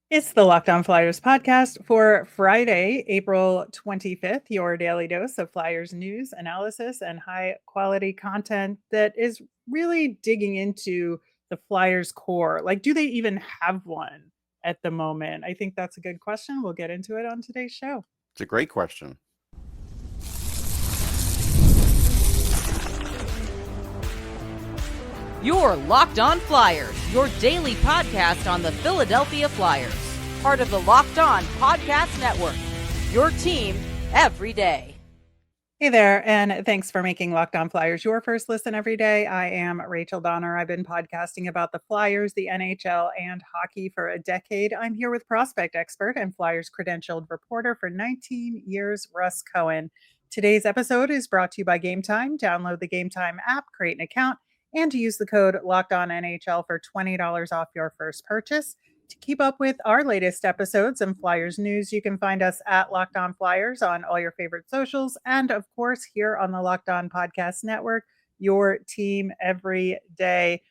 It's the Locked On Flyers podcast for Friday, April 25th, your daily dose of Flyers news, analysis, and high quality content that is really digging into the Flyers core. Like, do they even have one at the moment? I think that's a good question. We'll get into it on today's show. It's a great question. You're Locked On Flyers, your daily podcast on the Philadelphia Flyers. Part of the Locked On Podcast Network, your team every day. Hey there, and thanks for making Locked On Flyers your first listen every day. I am Rachel Donner. I've been podcasting about the Flyers, the NHL, and hockey for a decade. I'm here with prospect expert and Flyers credentialed reporter for 19 years, Russ Cohen. Today's episode is brought to you by Game Time. Download the Game Time app, create an account, and to use the code LOCKEDONNHL for $20 off your first purchase. To keep up with our latest episodes and Flyers news, you can find us at Locked On Flyers on all your favorite socials. And of course, here on the Locked On Podcast Network, your team every day.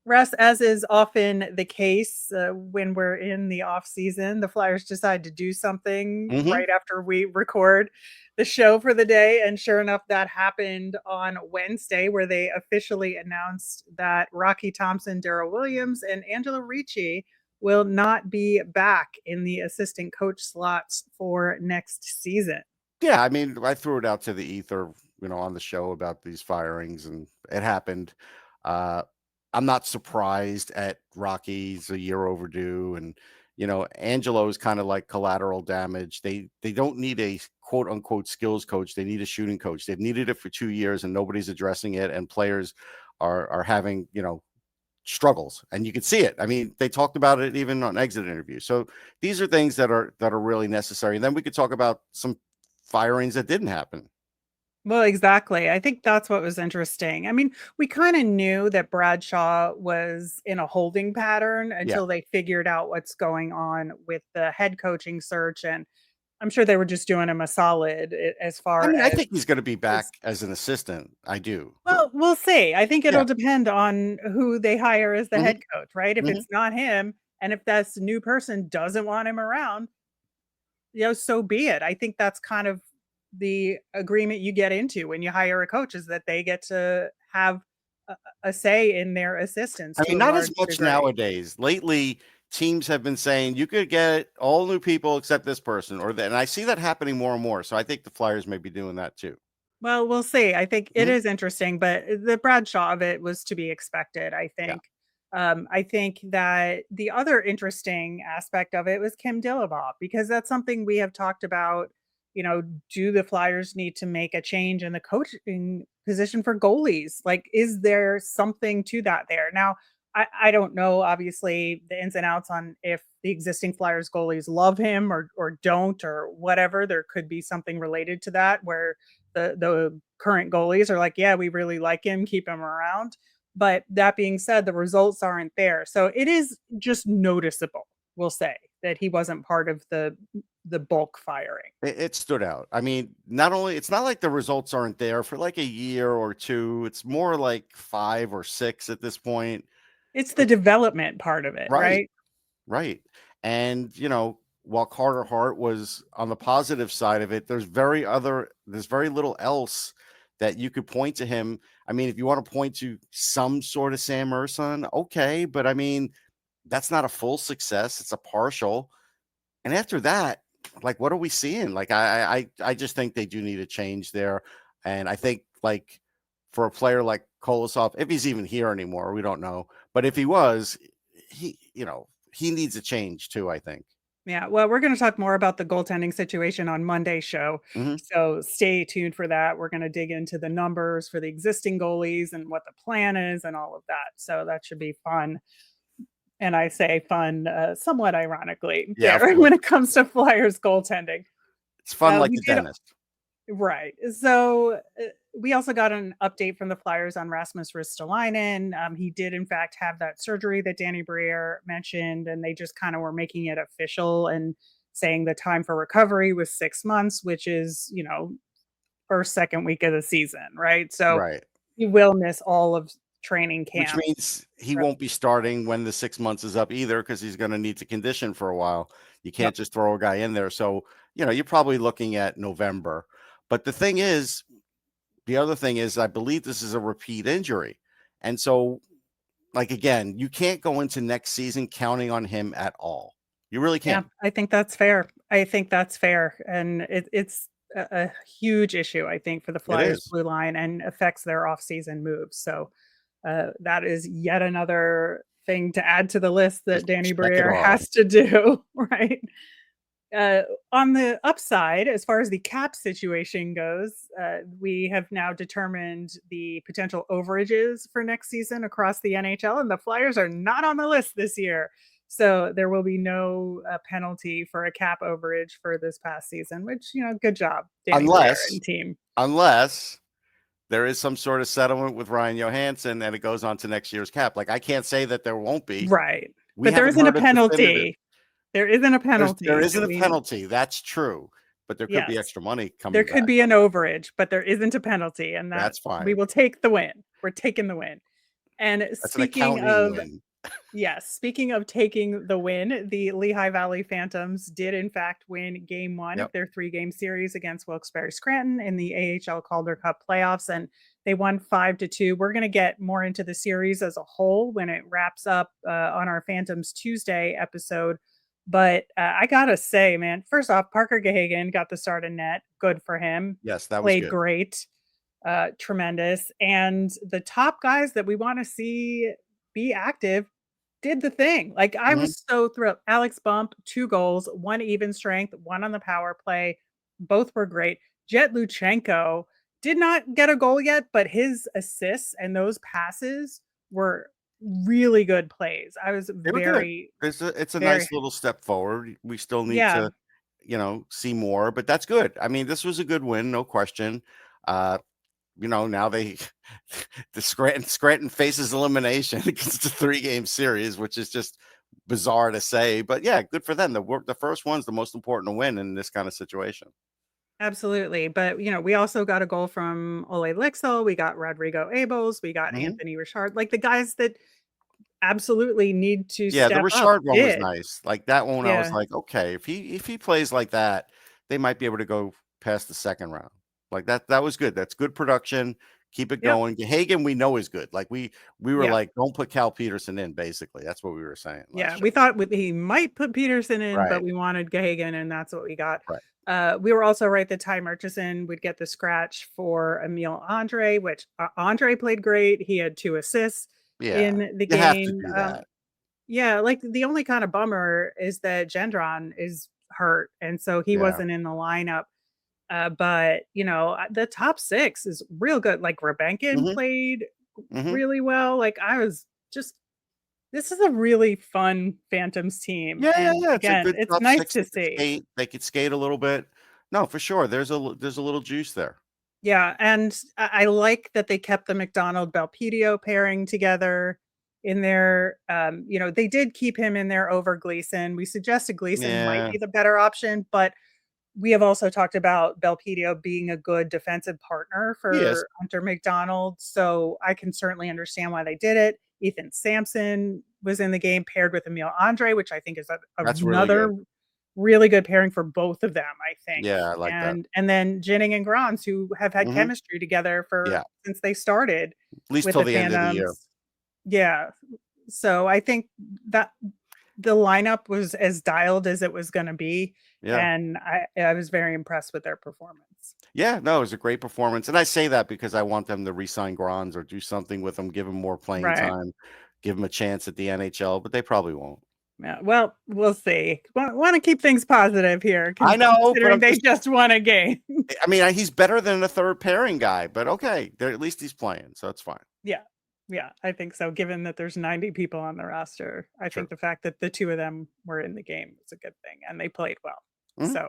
Russ, as is often the case when we're in the off season, the Flyers decide to do something right after we record the show for the day. And sure enough, that happened on Wednesday, where they officially announced that Rocky Thompson, Darryl Williams, and Angelo Ricci will not be back in the assistant coach slots for next season. Yeah, I mean, I threw it out to the ether, on the show about these firings, and it happened. I'm not surprised at Rocky's a year overdue, and Angelo is kind of like collateral damage. They don't need a quote unquote skills coach. They need a shooting coach. They've needed it for 2 years, and nobody's addressing it. And players are having struggles, and you can see it. I mean, they talked about it even on exit interviews. So these are things that are really necessary. And then we could talk about some firings that didn't happen. Well, exactly. I think that's what was interesting. I mean, we kind of knew that Bradshaw was in a holding pattern Yeah. until they figured out what's going on with the head coaching search. And I'm sure they were just doing him a solid as far I as. think he's going to be back as an assistant. I do. Well, we'll see. I think it'll Yeah. depend on who they hire as the Mhm. head coach, right? If Mhm. it's not him, and if this new person doesn't want him around, so be it. I think that's kind of the agreement you get into when you hire a coach, is that they get to have a say in their assistants I to mean, a not large as much degree. nowadays. Lately, teams have been saying you could get all new people except this person or that. And I see that happening more and more. So I think the Flyers may be doing that too. Well, we'll see. I think it Mhm. is interesting, but the Bradshaw of it was to be expected, I Yeah. think. I think that the other interesting aspect of it was Kim Dillabaugh, because that's something we have talked about. Do the Flyers need to make a change in the coaching position for goalies? Like, is there something to that there? Now, I don't know, obviously, the ins and outs on if the existing Flyers goalies love him or don't or whatever. There could be something related to that where the current goalies are like, yeah, we really like him, keep him around. But that being said, the results aren't there. So it is just noticeable, we'll say, that he wasn't part of the bulk firing. It stood out. I mean, it's not like the results aren't there for like a year or two. It's more like 5 or 6 at this point. It's the development part of it, Right. right? Right. And, while Carter Hart was on the positive side of it, there's very little else that you could point to him. I mean, if you want to point to some sort of Sam Urson, okay, but I mean, that's not a full success. It's a partial. And after that, like, what are we seeing? Like, I just think they do need a change there. And I think, like, for a player like Kolosov, if he's even here anymore, we don't know. But if he was, he needs a change too, I think. Yeah, well, we're going to talk more about the goaltending situation on Monday's show. Mhm. So stay tuned for that. We're going to dig into the numbers for the existing goalies and what the plan is and all of that. So that should be fun. And I say fun somewhat ironically Yeah, there when it comes to Flyers goaltending. it's fun like We the did dentist. Right. So we also got an update from the Flyers on Rasmus Ristolainen. He did, in fact, have that surgery that Danny Briere mentioned, and they just kind of were making it official and saying the time for recovery was 6 months, which is, first, second week of the season, right? So Right. he will miss all of training which camp. means he won't be starting when the 6 months is up either, because he's going to need to condition for a while. You can't just throw a guy in there. So, you're probably looking at November. But the other thing is, I believe this is a repeat injury. And so, again, you can't go into next season counting on him at all. You really can't. Yeah, I think that's fair. And it's a huge issue, I think, for the Flyers is. blue line and affects their offseason moves. So that is yet another thing to add to the list that Just Danny check it Briere off. has to do, right? On the upside, as far as the cap situation goes, we have now determined the potential overages for next season across the NHL, and the Flyers are not on the list this year. So there will be no penalty for a cap overage for this past season, which, good job, Danny Briere and team. Unless there is some sort of settlement with Ryan Johansson and it goes on to next year's cap. I can't say that there won't be. Right. But there isn't a penalty. There isn't a penalty. There isn't a penalty. That's true. But there could be extra money coming There could be an overage, but there isn't a penalty. And that's fine. We will take the win. We're taking the win. And that's speaking of win. Yes, speaking of taking the win, the Lehigh Valley Phantoms did in fact win game 1 of their 3-game series against Wilkes-Barre Scranton in the AHL Calder Cup Playoffs, and they won 5-2. We're going to get more into the series as a whole when it wraps up on our Phantoms Tuesday episode. But I gotta say, man, first off, Parker Gahagan got the start in net. Good for him. Yes, that was played good. Great, tremendous, and the top guys that we want to see be active did the thing. I was so thrilled. Alex Bump, 2 goals, 1 even strength, 1 on the power play. Both were great. Jet Luchenko did not get a goal yet, but his assists and those passes were really good plays. I was very it's a nice little step forward. We still need to see more, but that's good. I mean, this was a good win, no question. Now the Scranton faces elimination because it's a 3-game series, which is just bizarre to say, but yeah, good for them. The first one's the most important to win in this kind of situation. Absolutely. But, we also got a goal from Ole Lixel. We got Rodrigo Abels. We got Anthony Richard. The guys that absolutely need to step the Richard one was did. nice. That one, I was like, okay, if he plays like that, they might be able to go past the second round. That was good. That's good production. Keep it going. Hagen, we know is good. We were like, don't put Cal Peterson in, basically. That's what we were saying. We thought he might put Peterson in, but we wanted Gahagan, and that's what we got. Right. We were also right that Ty Murchison would get the scratch for Emile Andre, which Andre played great. He had 2 assists in the game. Have to do that. The only kind of bummer is that Gendron is hurt, and so he wasn't in the lineup. But the top 6 is real good. Rebenkin played really well. I was just, this is a really fun Phantoms team. Again, it's nice to see. They could skate a little bit. No, for sure. There's a little juice there. Yeah, and I like that they kept the McDonald Belpedio pairing together in there. They did keep him in there over Gleason. We suggested Gleason might be the better option, but we have also talked about Belpedio being a good defensive partner for Hunter McDonald. So I can certainly understand why they did it. Ethan Sampson was in the game paired with Emile Andre, which I think is another really good pairing for both of them, I think. Yeah, I like that. And then Jennings and Grans, who have had chemistry together since they started. At least till the end of the year. Yeah. So I think that the lineup was as dialed as it was going to be. Yeah. And I was very impressed with their performance. Yeah, no, it was a great performance. And I say that because I want them to re-sign Grans or do something with him, give him more playing time, give him a chance at the NHL, but they probably won't. Yeah, well, we'll see. Want to keep things positive here. I know, considering they just won a game. I mean, he's better than a third pairing guy, but okay, at least he's playing, so it's fine. Yeah, I think so. Given that there's 90 people on the roster, I think the fact that the 2 of them were in the game is a good thing, and they played well. So,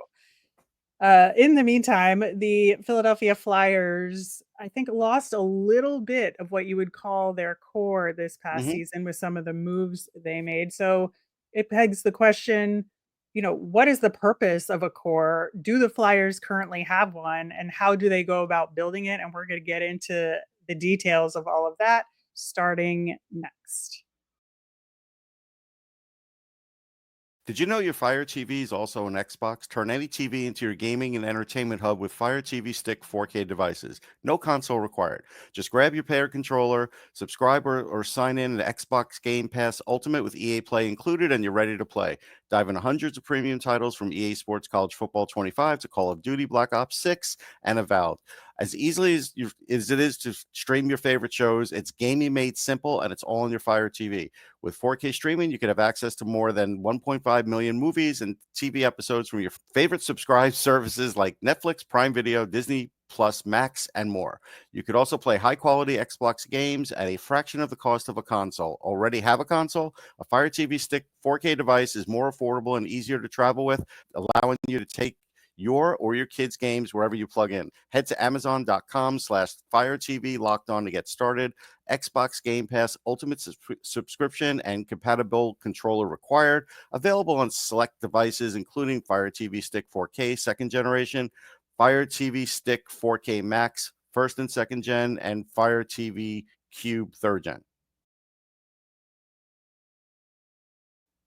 in the meantime, the Philadelphia Flyers, I think, lost a little bit of what you would call their core this past season with some of the moves they made. So it begs the question, what is the purpose of a core? Do the Flyers currently have one, and how do they go about building it? And we're going to get into the details of all of that starting next. Did you know your Fire TV is also an Xbox? Turn any TV into your gaming and entertainment hub with Fire TV Stick 4K devices. No console required. Just grab your paired controller, subscribe or sign in to Xbox Game Pass Ultimate with EA Play included, and you're ready to play. Dive into hundreds of premium titles from EA Sports College Football 25 to Call of Duty, Black Ops 6, and Avowed. As easily as it is to stream your favorite shows, it's gaming made simple, and it's all on your Fire TV. With 4K streaming, you can have access to more than 1.5 million movies and TV episodes from your favorite subscribed services like Netflix, Prime Video, Disney Plus, Max, and more. You could also play high-quality Xbox games at a fraction of the cost of a console. Already have a console? A Fire TV Stick 4K device is more affordable and easier to travel with, allowing you to take your or your kids' games wherever you plug in. Head to Amazon.com/Fire TV Locked On to get started. Xbox Game Pass Ultimate subscription and compatible controller required. Available on select devices, including Fire TV Stick 4K second generation, Fire TV Stick 4K Max first and second gen, and Fire TV Cube third gen.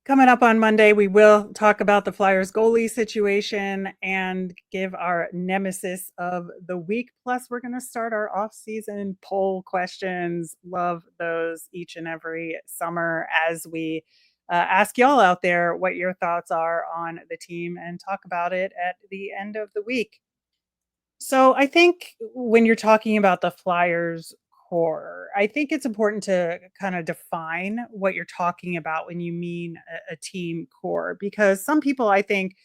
Coming up on Monday, we will talk about the Flyers goalie situation and give our nemesis of the week. Plus, we're going to start our off-season poll questions. Love those each and every summer as we ask y'all out there what your thoughts are on the team and talk about it at the end of the week. So I think when you're talking about the Flyers core, I think it's important to kind of define what you're talking about when you mean a team core, because some people I think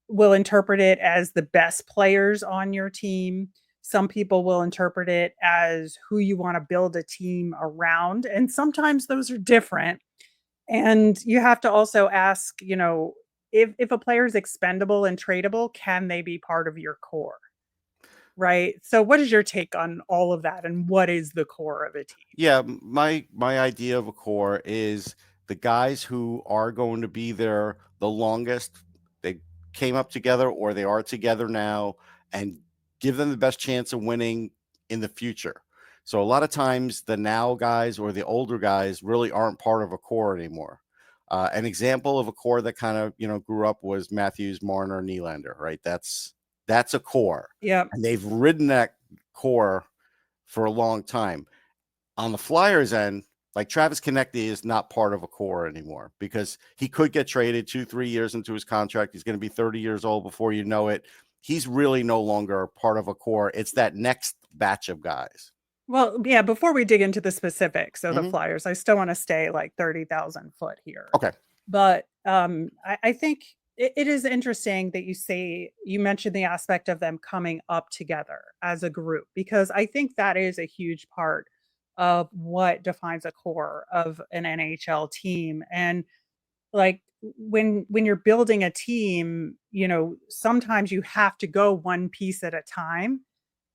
will interpret it as the best players on your team. Some people will interpret it as who you want to build a team around. And sometimes those are different. And you have to also ask, if a player is expendable and tradable, can they be part of your core? Right. So what is your take on all of that, and what is the core of a team? Yeah, my idea of a core is the guys who are going to be there the longest. They came up together or they are together now, and give them the best chance of winning in the future. So a lot of times the now guys or the older guys really aren't part of a core anymore. An example of a core that kind of, grew up was Matthews, Marner, Nylander, right? That's a core. Yeah. And they've ridden that core for a long time. On the Flyers end, like Travis Konecny is not part of a core anymore because he could get traded 2-3 years into his contract. He's going to be 30 years old before you know it. He's really no longer part of a core. It's that next batch of guys. Well, yeah, before we dig into the specifics of the Mhm. Flyers, I still want to stay like 30,000 foot here. Okay. But I think it is interesting that you mentioned the aspect of them coming up together as a group, because I think that is a huge part of what defines a core of an NHL team. And like when you're building a team, sometimes you have to go one piece at a time,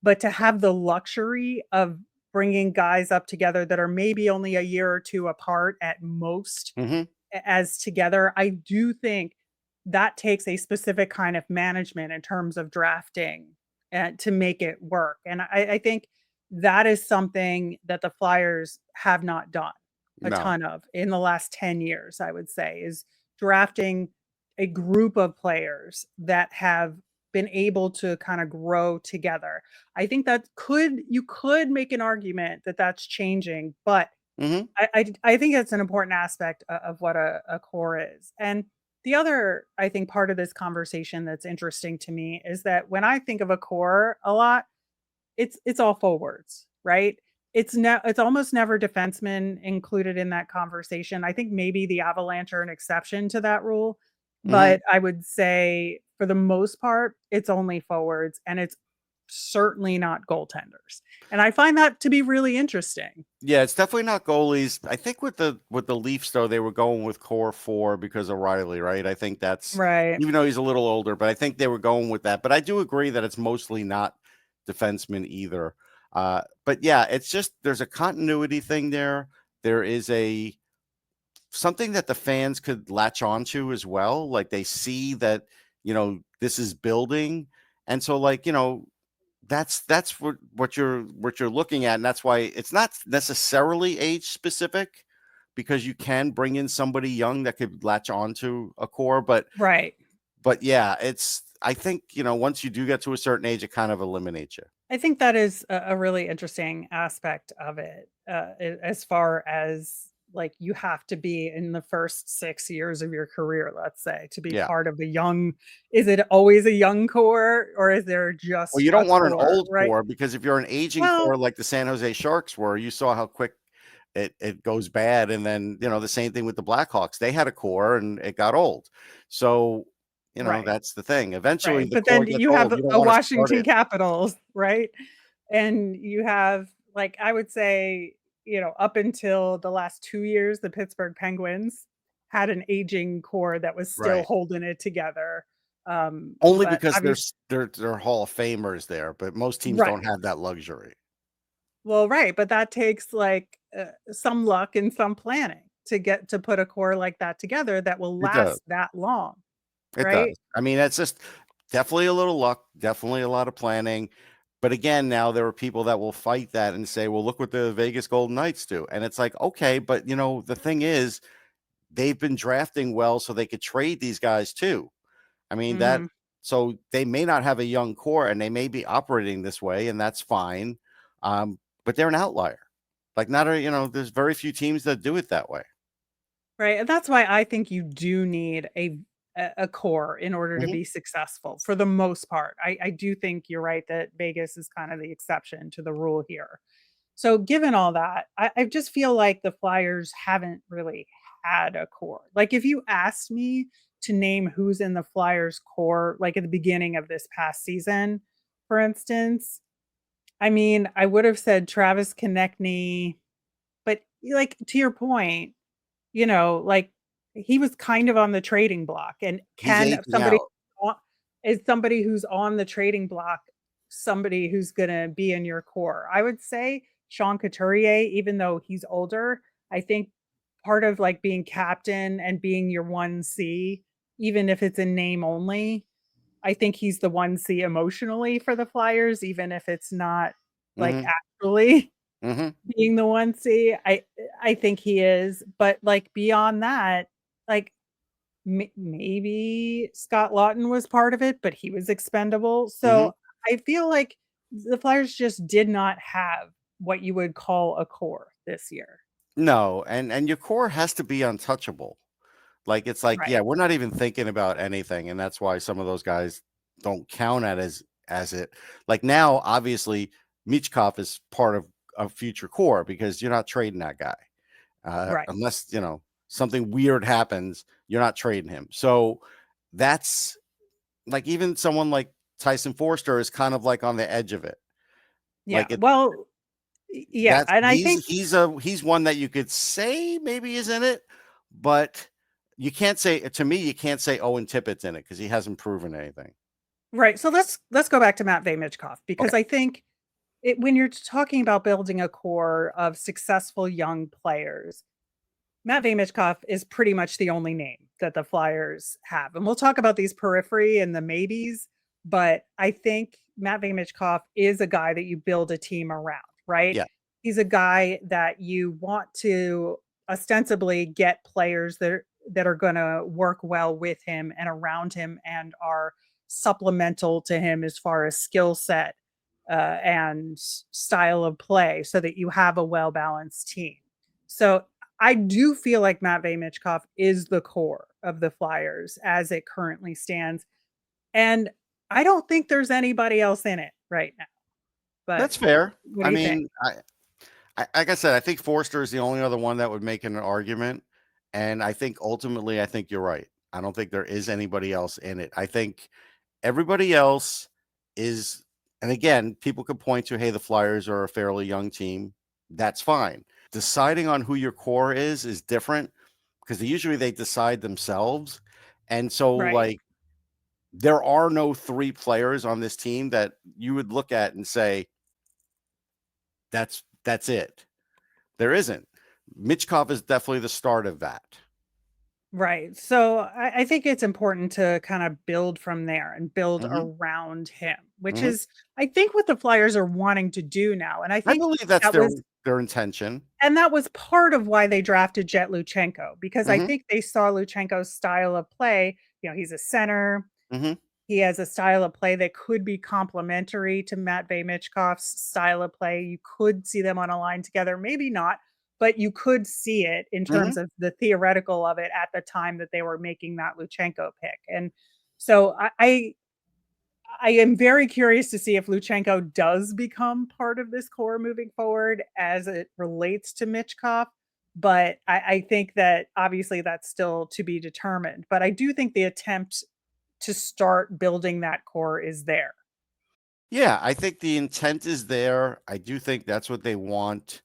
but to have the luxury of bringing guys up together that are maybe only a year or two apart at most Mm-hmm. as together, I do think that takes a specific kind of management in terms of drafting and to make it work. And I think that is something that the Flyers have not done a No. ton of in the last 10 years, I would say, is drafting a group of players that have been able to kind of grow together. I think that you could make an argument that that's changing, but Mm-hmm. I think it's an important aspect of what a core is. And the other, I think, part of this conversation that's interesting to me is that when I think of a core a lot, it's all forwards, right? It's almost never defensemen included in that conversation. I think maybe the Avalanche are an exception to that rule, Mm-hmm. but I would say for the most part, it's only forwards, and it's certainly not goaltenders. And I find that to be really interesting. Yeah, it's definitely not goalies. I think with the Leafs though, they were going with core 4 because of Riley, right? I think that's, Right. even though he's a little older, but I think they were going with that. But I do agree that it's mostly not defensemen either. But yeah, it's just there's a continuity thing there. There is something that the fans could latch onto as well. Like they see that, this is building. And so like, that's what you're looking at, and that's why it's not necessarily age specific, because you can bring in somebody young that could latch on to a core, but Right. yeah, I think, once you do get to a certain age, it kind of eliminates you. I think that is a really interesting aspect of it, as far as like you have to be in the first 6 years of your career, let's say, to be Yeah. part of a young. Is it always a young core, or is there Well, just you a don't want an core? old Right. core, because if you're an aging Well, core like the San Jose Sharks were, you saw how quick it goes bad. And then, the same thing with the Blackhawks. They had a core and it got old. So, right. that's the thing. Eventually Right, the but core then gets you have old. You don't a want to start Washington it. Capitals, right? And you have, like, I would say, up until the last 2 years, the Pittsburgh Penguins had an aging core that was still Right. holding it together, Only but because obvious they're Hall of Famers there, but most teams don't right. have that luxury. Well, right, but that takes, like, some luck and some planning to get to put a core like that together that will It does. last that long, It right? does. I mean, it's just definitely a little luck, definitely a lot of planning. But again, now there are people that will fight that and say, well, look what the Vegas Golden Knights do. And it's like, okay, but the thing is, they've been drafting well so they could trade these guys too. I mean, Mhm. so they may not have a young core and they may be operating this way, and that's fine. But they're an outlier. Like, not there's very few teams that do it that way. Right, and that's why I think you do need a core in order to Mhm. be successful for the most part. I do think you're right that Vegas is kind of the exception to the rule here. So given all that, I just feel like the Flyers haven't really had a core. Like if you asked me to name who's in the Flyers core, like at the beginning of this past season, for instance, I mean, I would have said Travis Konechny, but like to your point, like, he was kind of on the trading block, and He's can aging somebody out. o is somebody who's on the trading block somebody who's gonna be in your core? I would say Sean Couturier, even though he's older, I think part of, like, being captain and being your 1C, even if it's in name only, I think he's the 1C emotionally for the Flyers, even if it's not, like, Hmm. actually Hmm. being the 1C, I think he is, but, like, beyond that, like, maybe Scott Lawton was part of it, but he was expendable, Hmm. so I feel like the Flyers just did not have what you would call a core this year. No, and your core has to be untouchable. Like, it's like, yeah, Right, we're not even thinking about anything, and that's why some of those guys don't count at as it. Like, now, obviously, Michkov is part of a future core because you're not trading that guy, right. unless something weird happens. You're not trading him. So that's like, even someone like Tyson Forester is kind of like on the edge of it. Yeah, Like, it well, yeah, that's and I think he's one that you could say maybe is in it, but you can't say, to me, you can't say Owen Tippett's in it because he hasn't proven anything. right, so let's go back to Matvey Michkov because Okay. I think when you're talking about building a core of successful young players, Matvey Michkov is pretty much the only name that the Flyers have, and we'll talk about these periphery and the maybes, but I think Matvey Michkov is a guy that you build a team around, right? Yeah. He's a guy that you want to ostensibly get players that are gonna work well with him and around him and are supplemental to him as far as skill set, and style of play so that you have a well-balanced team. So I do feel like Matvey Michkov is the core of the Flyers as it currently stands, and I don't think there's anybody else in it right now, but That's fair. what I do you think? mean, like I said, I think Forster is the only other one that would make an argument, and I think ultimately, I think you're right. I don't think there is anybody else in it. I think everybody else is, and again, people could point to, hey, the Flyers are a fairly young team. That's fine. Deciding on who your core is different because usually they decide themselves. And so, Right. like, there are no three players on this team that you would look at and say, that's it. There isn't. Michkov is definitely the start of that. Right. So I think it's important to kind of build from there and build Hmm. around him, which Hmm. is, I think, what the Flyers are wanting to do now. And I I think believe that's that was, their intention. and that was part of why they drafted Jet Luchenko, because I Hmm. think they saw Luchenko's style of play. He's a center. Hmm. He has a style of play that could be complementary to Matvei Michkov's style of play. You could see them on a line together, maybe not, but you could see it in Hmm. terms of the theoretical of it at the time that they were making that Luchenko pick. And so I am very curious to see if Luchenko does become part of this core moving forward as it relates to Michkov. But I think that obviously that's still to be determined. But I do think the attempt to start building that core is there. Yeah, I think the intent is there. I do think that's what they want.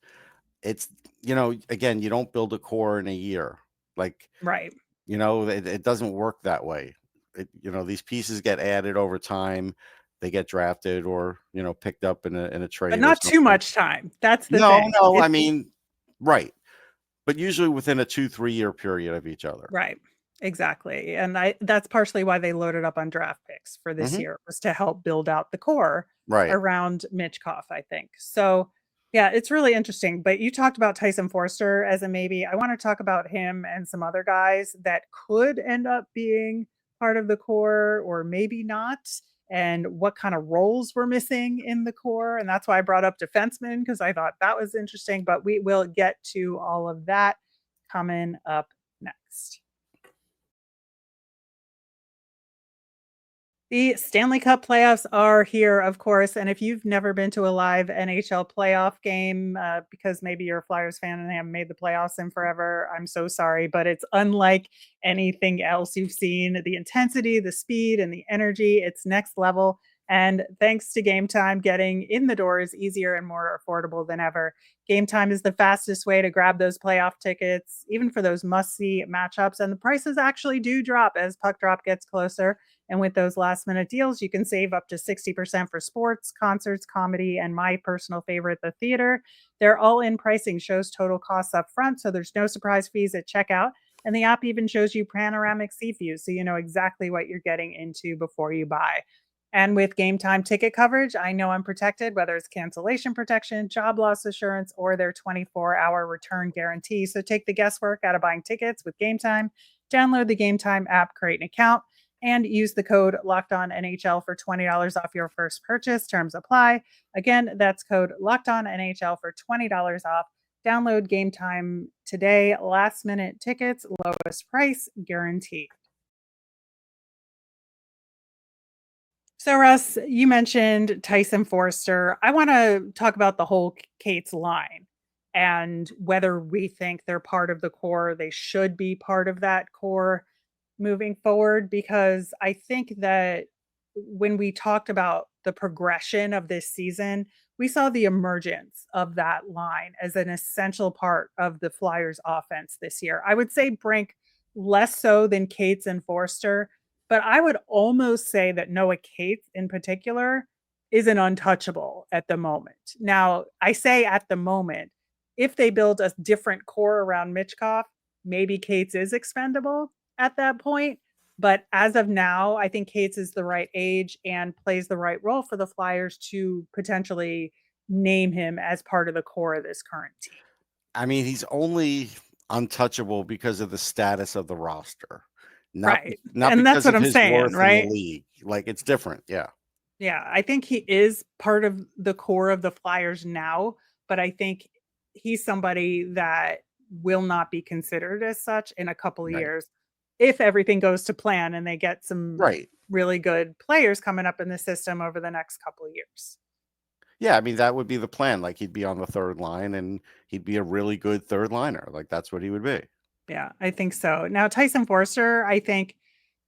It's, again, you don't build a core in a year. Like, Right. it doesn't work that way. These pieces get added over time. They get drafted or, picked up in a But trade or not too something. much time. That's the No, thing. no, I mean, right. But usually within a 2-3 year period of each other. Right. Exactly. And that's partially why they loaded up on draft picks for this Hmm. year, was to help build out the core Right. around Michkov, I think. So yeah, it's really interesting. But you talked about Tyson Forster as a maybe. I want to talk about him and some other guys that could end up being part of the core or maybe not, and what kind of roles we're missing in the core. And that's why I brought up defensemen, because I thought that was interesting. But we will get to all of that coming up next. The Stanley Cup playoffs are here, of course, and if you've never been to a live NHL playoff game, because maybe you're a Flyers fan and they haven't made the playoffs in forever, I'm so sorry, but it's unlike anything else you've seen. The intensity, the speed, and the energy, it's next level. And thanks to Game Time, getting in the door is easier and more affordable than ever. Game Time is the fastest way to grab those playoff tickets, even for those must-see matchups, and the prices actually do drop as puck drop gets closer. And with those last minute deals, you can save up to 60% for sports, concerts, comedy, and my personal favorite, the theater. They're all in pricing, shows total costs up front, so there's no surprise fees at checkout. And the app even shows you panoramic sea views, so you know exactly what you're getting into before you buy. And with Game Time ticket coverage, I know I'm protected, whether it's cancellation protection, job loss assurance, or their 24-hour return guarantee. So take the guesswork out of buying tickets with Game Time. Download the Game Time app, create an account, and use the code Locked On NHL for $20 off your first purchase. Terms apply. Again, that's code Locked On NHL for $20 off. Download Game Time today. Last minute tickets, lowest price guaranteed. So, Russ, you mentioned Tyson Forester. I want to talk about the whole Kate's line and whether we think they're part of the core. They should be part of that core moving forward, because I think that when we talked about the progression of this season, we saw the emergence of that line as an essential part of the Flyers offense this year. I would say Brink less so than Cates and Forster, but I would almost say that Noah Cates in particular is an untouchable at the moment. Now, I say at the moment, if they build a different core around Mitchkov, maybe Cates is expendable at that point. But as of now, I think Cates is the right age and plays the right role for the Flyers to potentially name him as part of the core of this current team. I mean, he's only untouchable because of the status of the roster, Right. not And that's because what of I'm his saying, worth in the right? league. Like, it's different. Yeah. Yeah, I think he is part of the core of the Flyers now, but I think he's somebody that will not be considered as such in a couple of Right. years if everything goes to plan and they get some Right. really good players coming up in the system over the next couple of years. Yeah. I mean, that would be the plan. Like, he'd be on the third line and he'd be a really good third liner. Like, that's what he would be. Yeah, I think so. Now, Tyson Forster, I think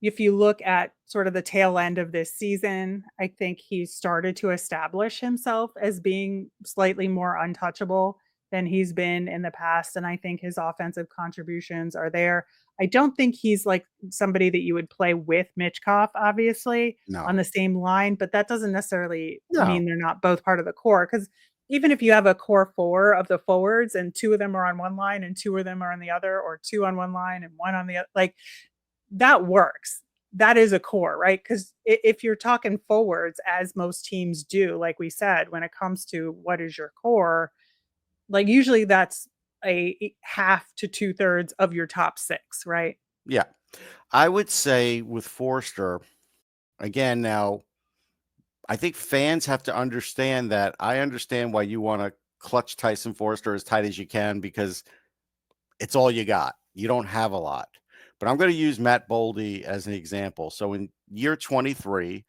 if you look at sort of the tail end of this season, I think he started to establish himself as being slightly more untouchable than he's been in the past. And I think his offensive contributions are there. I don't think he's like somebody that you would play with Mitchkov, obviously, on No. the same line, but that doesn't necessarily No. mean they're not both part of the core, because even if you have a core four of the forwards and two of them are on one line and two of them are on the other, or two on one line and one on the other, like that works. That is a core, right? Because if you're talking forwards, as most teams do, like we said, when it comes to what is your core, like usually that's a half to 2/3 of your top six, right? Yeah. I would say with Forster, again, now, I think fans have to understand that. I understand why you want to clutch Tyson Forester as tight as you can because it's all you got. You don't have a lot. But I'm going to use Matt Boldy as an example. So in year 23,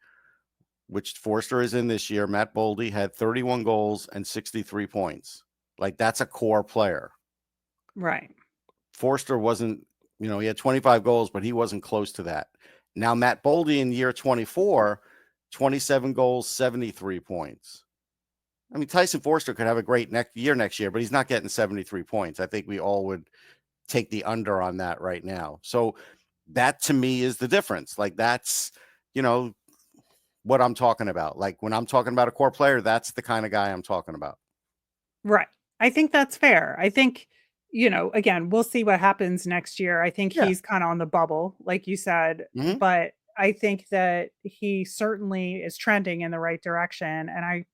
which Forster is in this year, Matt Boldy had 31 goals and 63 points. Like, that's a core player. Right. Forster wasn't, he had 25 goals, but he wasn't close to that. Now, Matt Boldy in year 24, 27 goals, 73 points. I mean, Tyson Forester could have a great next year, but he's not getting 73 points. I think we all would take the under on that right now. So that to me is the difference. Like, that's, what I'm talking about. Like, when I'm talking about a core player, that's the kind of guy I'm talking about. Right. I think that's fair. I think, again, we'll see what happens next year. I think Yeah. he's kind of on the bubble, like you said, Mhm. but I think that he certainly is trending in the right direction. And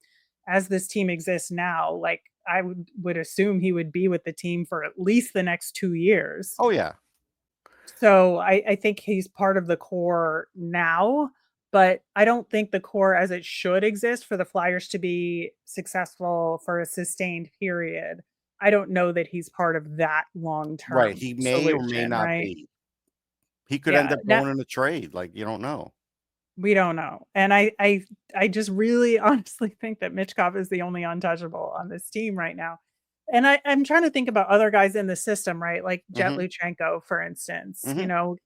as this team exists now, like I would assume he would be with the team for at least the next 2 years. Oh, yeah. So I think he's part of the core now, but I don't think the core as it should exist for the Flyers to be successful for a sustained period. I don't know that he's part of that Right. long-term He may or may solution, not right? be. He could end Yeah. up going in a trade. Like, you don't know. We don't know. And I just really honestly think that Mitchkov is the only untouchable on this team right now. And I'm trying to think about other guys in the system, right? Like Jet Mhm. Luchenko, for instance, Mhm.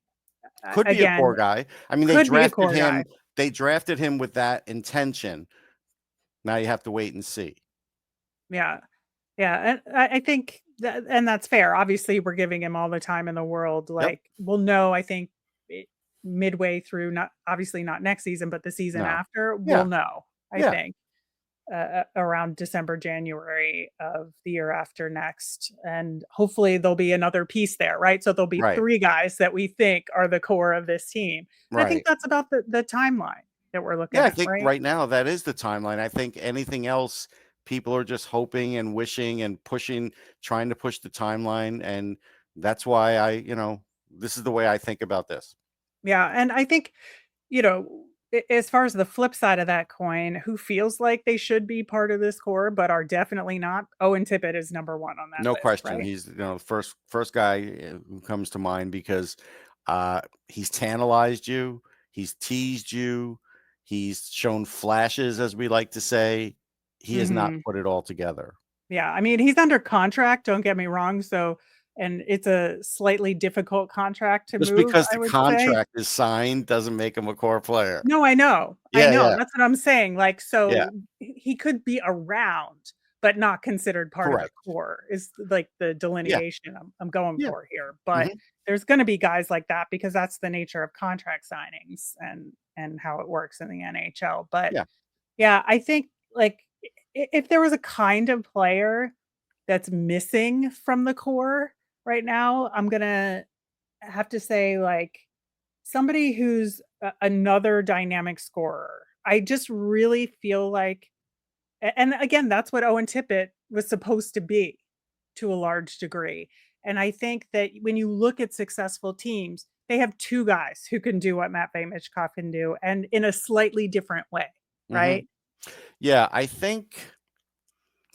Could be a again, core guy. I mean, could be a core guy. They drafted him with that intention. Now you have to wait and see. Yeah. Yeah. And I think that, and that's fair. Obviously, we're giving him all the time in the world. Yep. Like, we'll know, I think, midway through, not obviously not next season, but the season No. after, Yeah. we'll know, I Yeah. think. Around December, January of the year after next. And hopefully there'll be another piece there, right? So there'll be Right. 3 guys that we think are the core of this team. And I think Right. that's about the timeline that we're looking Yeah, I at, think right? right now that is the timeline. I think anything else, people are just hoping and wishing and pushing, trying to push the timeline. And that's why this is the way I think about this. Yeah. And I think, as far as the flip side of that coin, who feels like they should be part of this core but are definitely not? Owen Tippett is number 1 on that No list, question. right? He's first guy who comes to mind because he's tantalized you, he's teased you, he's shown flashes, as we like to say. He has not Mhm. put it all together. Yeah, I mean, he's under contract, don't get me wrong, so and it's a slightly difficult contract to Just move, because I the would say. contract is signed doesn't make him a core player. No, I Yeah, know, yeah, that's what I'm saying, like, yeah. so he could be around, but not considered part of the Correct. core is, like, the Yeah, delineation I'm going yeah. for here, but Mhm. there's gonna be guys like that because that's the nature of contract signings and how it works in the NHL, but Yeah. yeah, I think, like, if there was a kind of player that's missing from the core right now, I'm gonna have to say, like, somebody who's another dynamic scorer. I just really feel like, and again, that's what Owen Tippett was supposed to be to a large degree. And I think that when you look at successful teams, they have 2 guys who can do what Matvei Michkov can do, and in a slightly different way, Mhm. right? Yeah, I think,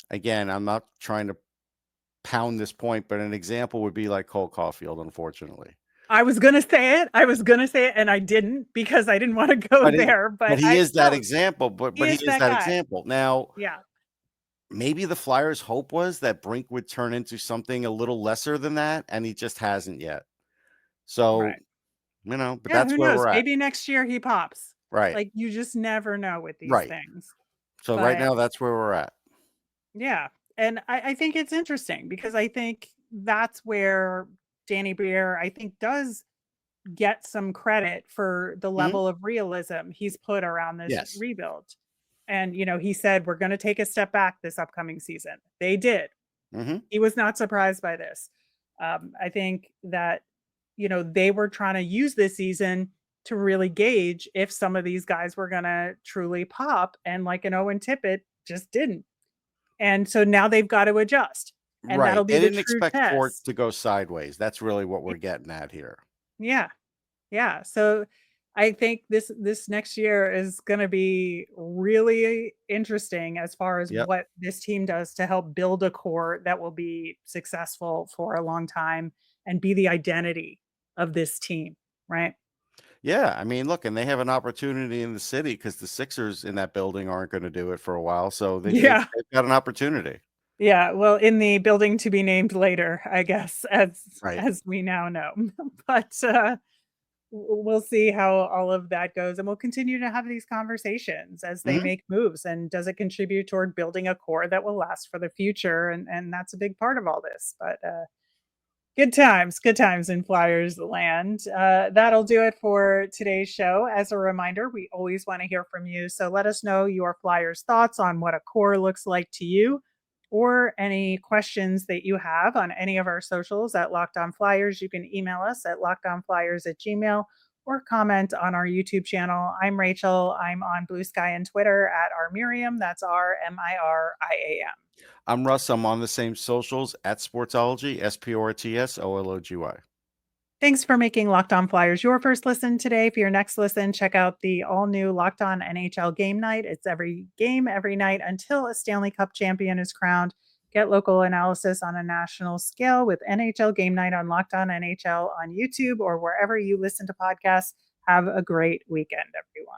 again, I'm not trying to pound this point, but an example would be like Cole Caulfield, unfortunately. I was gonna say it. I was gonna say it, and I didn't because I didn't wanna go But there, but he is that no, example, he he is is that that guy. example. Now, Yeah. maybe the Flyers' hope was that Brink would turn into something a little lesser than that, and he just hasn't yet. So, Right. but Yeah, that's who where knows? we're at. Maybe next year he pops. Right. Like, you just never know with these Right. things. So right But now, that's where we're at. yeah, and I think it's interesting because I think that's where Danny Briere, I think, does get some credit for the Mhm. level of realism he's put around this Yes. rebuild. And, he said, we're going to take a step back this upcoming season. They did. Mm-hmm. He was not surprised by this. I think that, they were trying to use this season to really gauge if some of these guys were going to truly pop. And like an Owen Tippett just didn't. And so now they've got to adjust. And Right. that'll be They the didn't true expect for it test. to go sideways. That's really what we're getting at here. Yeah. Yeah. So I think this next year is going to be really interesting as far as Yep. what this team does to help build a core that will be successful for a long time and be the identity of this team, right? Yeah. I mean, look, and they have an opportunity in the city because the Sixers in that building aren't going to do it for a while. So they've Yeah. got an opportunity. Yeah, well, in the building to be named later, I guess, Right. as we now know. But we'll see how all of that goes, and we'll continue to have these conversations as they Mhm. make moves. And does it contribute toward building a core that will last for the future? And that's a big part of all this. But good times in Flyers land. That'll do it for today's show. As a reminder, we always want to hear from you. So let us know your Flyers thoughts on what a core looks like to you, or any questions that you have on any of our socials at Locked On Flyers. You can email us at lockedonflyers@gmail.com or comment on our YouTube channel. I'm Rachel. I'm on Blue Sky and Twitter at rmiriam. That's RMIRIAM. I'm Russ. I'm on the same socials at Sportsology, SPORTSOLOGY. Thanks for making Locked On Flyers your first listen today. For your next listen, check out the all-new Locked On NHL Game Night. It's every game, every night until a Stanley Cup champion is crowned. Get local analysis on a national scale with NHL Game Night on Locked On NHL on YouTube or wherever you listen to podcasts. Have a great weekend, everyone.